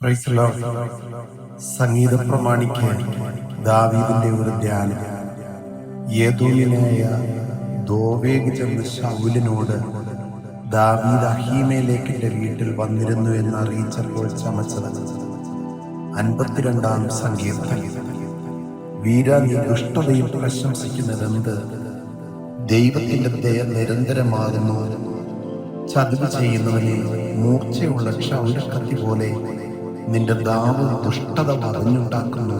Price the lord. സംഗീത പ്രമാണിക്ക് ദാവീദിന്റെ ഒരു ധ്യാനം. ഏദോമ്യനായ ദോവേഗ് ചെന്ന് ശൗലിനോട് ദാവീദ് അഹീമേലെക്കിന്റെ വീട്ടിൽ വന്നിരുന്നു എന്ന് അറിയിച്ചപ്പോൾ ചമച്ചത് 52-ാം സങ്കീർത്തനം. വീര, നീ ദുഷ്ടതയിൽ പ്രശംസിക്കുന്നതെന്ത്? ദൈവത്തിന്റെ ദയ നിരന്തരമാകുന്നു. ചതിവ് ചെയ്യുന്നവനെ മൂർച്ചയുള്ള ക്ഷൗരക്കത്തി പോലെ നിന്റെ നാവ് ദുഷ്ടത പറഞ്ഞുണ്ടാക്കുന്നു.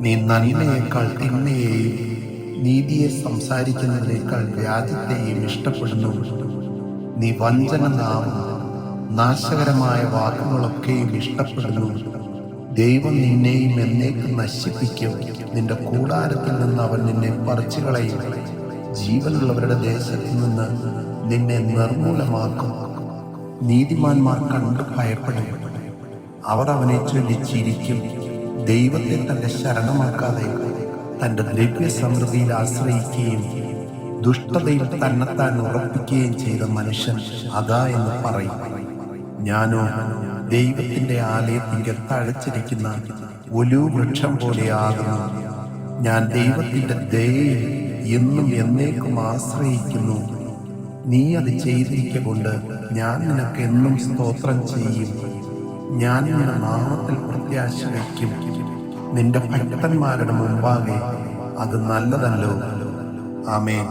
നീ നന്മയേക്കാൾ തിന്മയെയും നീതിയെ സംസാരിക്കുന്നതിനേക്കാൾ വ്യാജത്തെയും ഇഷ്ടപ്പെടുന്നു. നീ വഞ്ചന, നാവും നാശകരമായ വാക്കുകളൊക്കെയും ഇഷ്ടപ്പെടുന്നു. ദൈവം നിന്നെയും എന്നേക്കും നശിപ്പിക്കും. നിന്റെ കൂടാരത്തിൽ നിന്ന് അവൻ നിന്നെ പറിച്ചു കളയും. ജീവനുള്ളവരുടെ ദേശത്ത് നിന്ന് നിന്നെ നിർമൂലമാക്കും. നീതിമാന്മാർ കണ്ട് ഭയപ്പെടും. അവർ അവനെ ചൊല്ലി ചിരിക്കും. ദൈവത്തെ തന്റെ ശരണമാക്കാതെ തന്റെ ദ്രവ്യ സമൃദ്ധിയിൽ ആശ്രയിക്കുകയും ദുഷ്ടതയിൽ തന്നെത്താൻ ഉറപ്പിക്കുകയും ചെയ്ത മനുഷ്യൻ അതാ എന്ന് പറയും. ഞാനോ ദൈവത്തിന്റെ ആലയത്തിന്റെ തഴച്ചിരിക്കുന്ന ഒലിവ് വൃക്ഷം പോലെയാകുന്നു. ഞാൻ ദൈവത്തിന്റെ ദയയിൽ എന്നും എന്നേക്കും ആശ്രയിക്കുന്നു. നീ അത് ചെയ്തിരിക്കൊണ്ട് ഞാൻ നിനക്ക് എന്നും സ്തോത്രം ചെയ്യും. ഞാൻ നിന്റെ നാമത്തിൽ പ്രത്യാശ വയ്ക്കും. നിന്റെ ഭക്തന്മാരുടെ മുമ്പാകെ അത് നല്ലതല്ലോ. ആമേൻ.